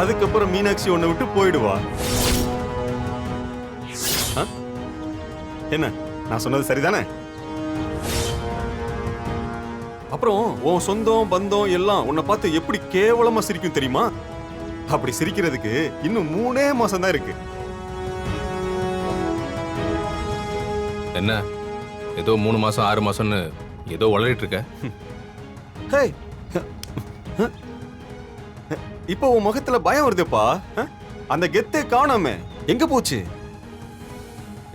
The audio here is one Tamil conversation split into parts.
அதுக்கப்புறம் மீனாட்சி உன்னை விட்டு போயிடுவா. என்ன நான் சொன்னது சரிதானே? அப்புறம் உன் சொந்தம் பந்தம் எல்லாம் உன்னை பார்த்து எப்படி கேவலமா சிரிக்கும் தெரியுமா? அப்படி சிரிக்கிறதுக்கு இன்னும் 3 மாசம் தான் இருக்கு. என்ன ஏதோ 3 மாசம் 6 மாசம்னு ஏதோ உளறிட்டு இருக்க? இப்போ உன் முகத்துல பயம் வருதுப்பா. அந்த கெத்தே காணாம எங்க போச்சு?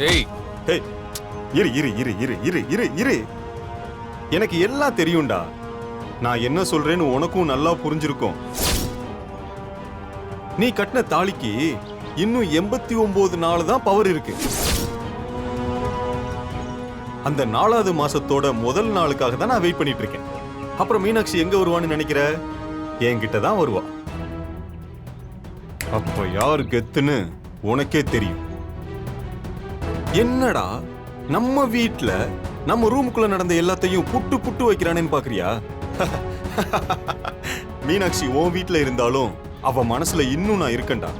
ஏய் ஏய் இரு இரு இரு இரு இரு இரு இரு எனக்கு எல்லாம் தெரியும்டா. நான் என்ன சொல்றேன்னு உனக்கும் நல்லா புரிஞ்சிருக்கும். நீ கட்டின தாலிக்கு இன்னும் 89 நாள் தான் பவர் இருக்கு. அந்த 4வது மாசத்தோட முதல் நாளுக்காக தான் நான் வெயிட் பண்ணிட்டு இருக்கேன். அப்புறம் மீனாட்சி எங்க வருவான்னு நினைக்கிற? என்கிட்ட தான் வருவா. அப்ப யாரு கெத்துன்னு உனக்கே தெரியும். என்னடா நம்ம வீட்ல நம்ம ரூமுக்குள்ள நடந்த எல்லாத்தையும் புட்டு புட்டு வைக்கிறானேன்னு பாக்குறியா? மீனாட்சி உன் வீட்ல இருந்தாலும் அவ மனசுல இன்னும் நான் இருக்கேன்டா.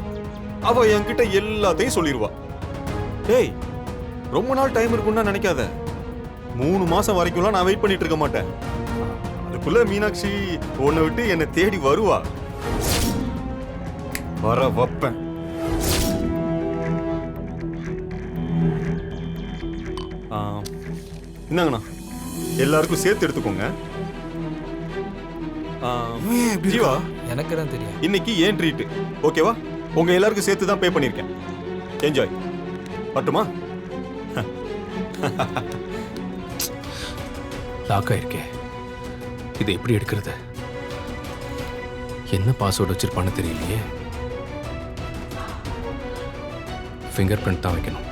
அவ என்கிட்ட எல்லாத்தையும் சொல்லிடுவா. டேய் ரொம்ப நாள் டைம் இருக்கும்னு நினைக்காத. 3 மாசம் வரைக்கும்லாம் நான் வெயிட் பண்ணிட்டு இருக்க மாட்டேன். அதுக்குள்ள மீனாட்சி உன்னை விட்டு என்னை தேடி வருவா. வர வைப்பேன். என்னங்கண்ணா எல்லாருக்கும் சேர்த்து எடுத்துக்கோங்க. ஜீவா எனக்கு தான் தெரியும். இன்னைக்கு ஏன் ட்ரீட் ஓகேவா? உங்க எல்லாருக்கும் சேர்த்து தான் பே பண்ணிருக்கேன். என்ஜாய். பட்டுமா? லாக் ஆயிருக்கே. இதை எப்படி எடுக்கிறது? என்ன பாஸ்வேர்டு வச்சிருப்பான்னு தெரியலையே. ஃபிங்கர் பிரிண்ட் தான் வைக்கணும்.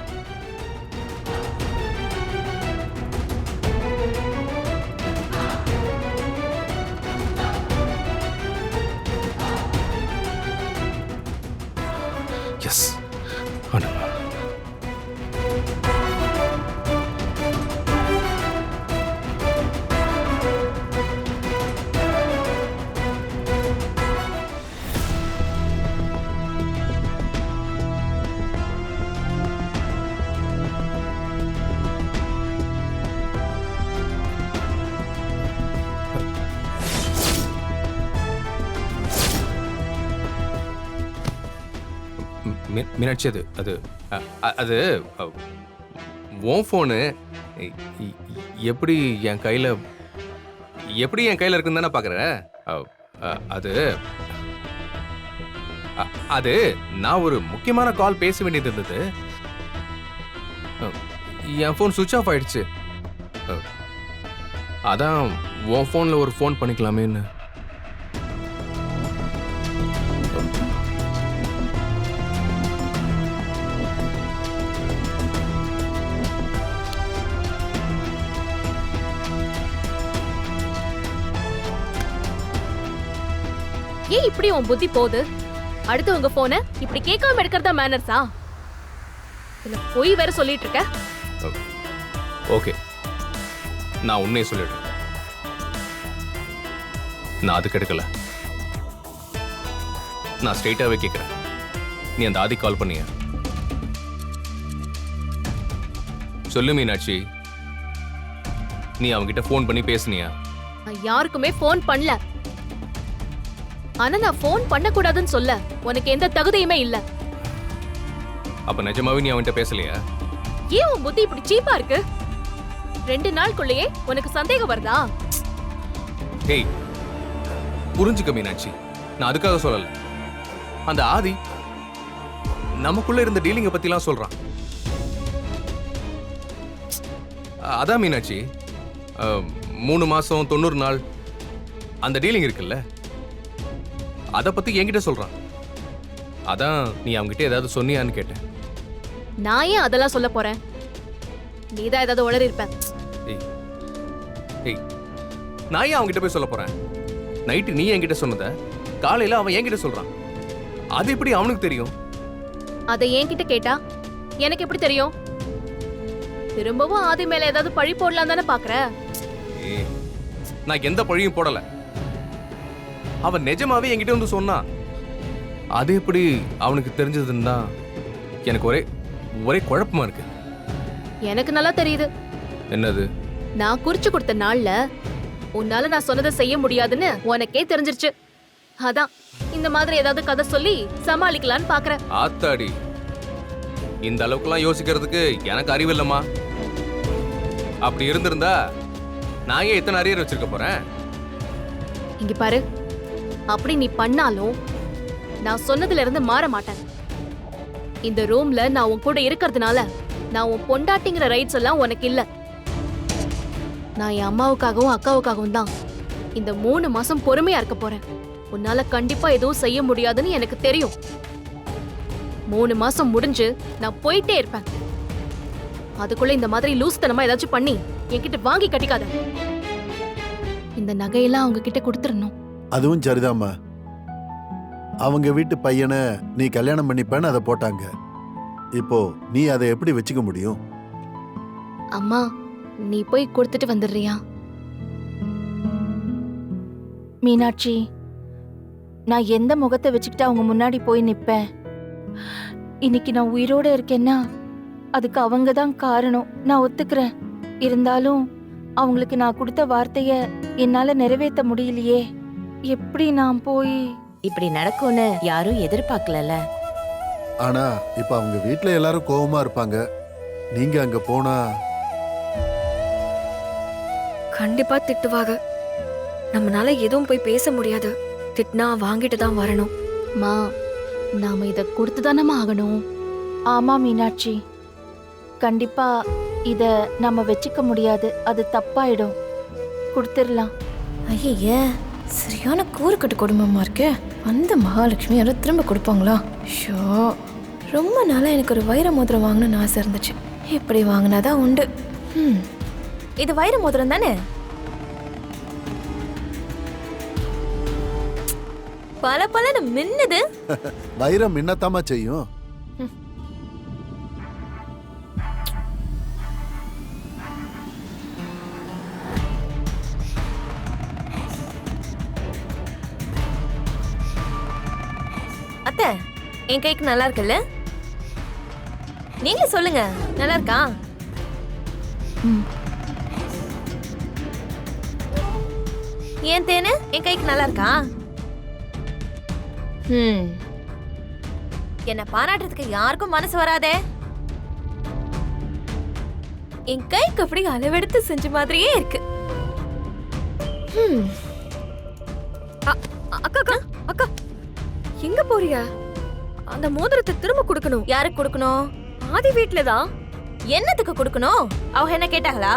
எஸ். மீனாட்சி அது அது அது உன் ஃபோனு எப்படி என் கையில் இருக்குன்னு தானே பார்க்குறேன். அது அது நான் ஒரு முக்கியமான கால் பேச வேண்டியது இருந்தது. என் ஃபோன் சுவிட்ச் ஆஃப் ஆயிடுச்சு. அதான் உன் ஃபோனில் ஒரு ஃபோன் பண்ணிக்கலாமேன்னு. ஏன் இப்படி உன் புத்தி போகுது? அடுத்து உங்க போனை இப்படி கேட்காம எடுக்கிறதா மேனர்ஸா? இல்ல போய் வேற சொல்லிட்டு இருக்க. ஓகே, நான் உண்மையை சொல்லிடுறேன். நான் அதுக்கு எடுக்கல. நான் ஸ்ட்ரெயிட்டாவே கேட்கிறேன். நீ அந்த ஆதி கால் பண்ணிய? சொல்லு மீனாட்சி, நீ அவங்கிட்ட ஃபோன் பண்ணி பேசுனியா? யாருக்குமே ஃபோன் பண்ணல. ஆனா நான் ஃபோன் பண்ண கூடாதுன்னு சொல்ல உனக்கு எந்த தகுதியுமே இல்ல. அப்ப நிஜமாவே நீ அவன்கிட்ட பேசலையா? ஏன் உன் புத்தி இப்படி சீப்பா இருக்கு? 2 நாளுக்குள்ளேயே உனக்கு சந்தேகம் வருதா? ஏய், புரிஞ்சுக்க மீனாட்சி, நான் அதுக்காக சொல்லல. அந்த ஆதி நமக்குள்ள இருந்த டீலிங்க பத்திலாம் சொல்றான். அதான் மீனாட்சி, 3 மாசம் 90 நாள் அந்த டீலிங் இருக்குல்ல, அத பத்தி என்கிட்ட சொல்றான். அதான் நீ அவங்கிட்ட ஏதாவது சொன்னியான்னு கேட்டேன். நான் ஏன் அதெல்லாம் சொல்ல போறேன்? நீதான் ஏதாவது உளறி இருப்ப. ஏய், நான் ஏன் அவங்கிட்ட போய் சொல்ல போறேன்? நைட்டு நீ என்கிட்ட சொன்னத காலையில அவன் என்கிட்ட சொல்றான். அது எப்படி அவனுக்கு தெரியும்? அதை என்கிட்ட கேட்டா எனக்கு எப்படி தெரியும்? திரும்பவும் ஆதி மேல ஏதாவது பழி போடலாம் தானே பாக்குற? நான் எந்த பழியும் போடல. அவன் நிஜமாவே என்கிட்ட வந்து சொன்னான். அது எப்படி அவனுக்கு தெரிஞ்சதுன்னு தான் எனக்கு ஒரே ஒரே குழப்பமா இருக்கு. எனக்கு நல்லா தெரியுது. என்னது? நான் குறிச்சு கொடுத்த நாள்ல உன்னால நான் சொன்னதை செய்ய முடியாதுன்னு உனக்கே தெரிஞ்சிருச்சு. அதான் இந்த மாதிரி ஏதாவது கதை சொல்லி சமாளிக்கலான்னு பாக்குறேன். ஆத்தாடி, இந்த அளவுக்குலாம் யோசிக்கிறதுக்கு எனக்கு அறிவு இல்லம்மா. அப்படி இருந்திருந்தா நான் ஏன் இத்தனை அரியர் வச்சிருக்க போறேன்? இங்க பாரு, அப்படி நீ பண்ணாலும் நான் சொன்னதுல இருந்து மாற மாட்டேன். இந்த ரூம்ல நான் உன் கூட இருக்கிறதுனால நான் உன் பொண்டாட்டிங்கிற ரைட்ஸ் எல்லாம் உனக்கு இல்ல. நான் என் அம்மாவுக்காகவும் அக்காவுக்காகவும் தான் இந்த 3 மாசம் பொறுமையா இருக்க போறேன். உன்னால கண்டிப்பா எதுவும் செய்ய முடியாதுன்னு எனக்கு தெரியும். 3 மாசம் முடிஞ்சு நான் போயிட்டே இருப்பேன். அதுக்குள்ள இந்த மாதிரி லூஸ்தனமா ஏதாச்சும் பண்ணி என்கிட்ட வாங்கி கட்டிக்காத. இந்த நகையெல்லாம் அவங்க கிட்ட கொடுத்துடணும். அதுவும் சரிதாம்மா. அவங்க வீட்டு பையனை நீ கல்யாணம் பண்ணிப்பேன்னு அதை போட்டாங்க. இப்போ நீ அதை எப்படி வச்சுக்க முடியும்? அம்மா, நீ போய் கொடுத்துட்டு வந்துடுறியா? மீனாட்சி, நான் எந்த முகத்தை வச்சுக்கிட்டு அவங்க முன்னாடி போய் நிப்பேன்? இன்னைக்கு நான் உயிரோட இருக்கேன்னா அதுக்கு அவங்க தான் காரணம். நான் ஒத்துக்கிறேன். இருந்தாலும் அவங்களுக்கு நான் கொடுத்த வார்த்தைய என்னால நிறைவேற்ற முடியலையே. எப்படி நான் போய் இப்படி நடக்கும்னு யாரும் எதிர்பார்க்கலல. ஆனா இப்ப அவங்க வீட்ல எல்லாரும் கோவமா இருப்பாங்க. நீங்க அங்க போனா கண்டிப்பா திட்டுவாங்க. நம்மனால எதுவும் போய் பேச முடியாது. திட்டினா வாங்கிட்டு தான் வரணும். மா, நாம இத கொடுத்துதானமா ஆகணும். ஆமா மீனாட்சி, கண்டிப்பா இத நம்ம வச்சுக்க முடியாது. அது தப்பாயிடும். கொடுத்துடலாம். ஐயே, சரியான கூறுக்கட்டு குடும்பமா இருக்கே. அந்த மகாலட்சுமி யாரும் திரும்ப கொடுப்பாங்களா? ஷோ, ரொம்ப நாளா எனக்கு ஒரு வைர மோதிரம் வாங்கணும்னு ஆசை இருந்துச்சு. இப்படி வாங்கினாதான் உண்டு. இது வைர மோதிரம் தானே? பல பலன்னு மின்னுது. வைரம் மின்னத்தாமா செய்யும். அத்தை, என் கைக்கு நல்லா இருக்குல்ல? நீங்க சொல்லுங்க, நல்லா இருக்கா? ஏன் தேனு, என் கைக்கு நல்லா இருக்கா? என்ன பாராட்டுறதுக்கு யாருக்கும் மனசு வராதே. என் கைக்கு அப்படி அளவெடுத்து செஞ்ச மாதிரியே இருக்கு. அக்கா அக்கா அக்கா, எங்க போறியா? அந்த மோதிரத்தை திரும்ப கொடுக்கணும். யாருக்கு கொடுக்கணும்? ஆதி வீட்ல தான். என்னத்துக்கு கொடுக்கணும்? அவங்க என்ன கேட்டாங்களா?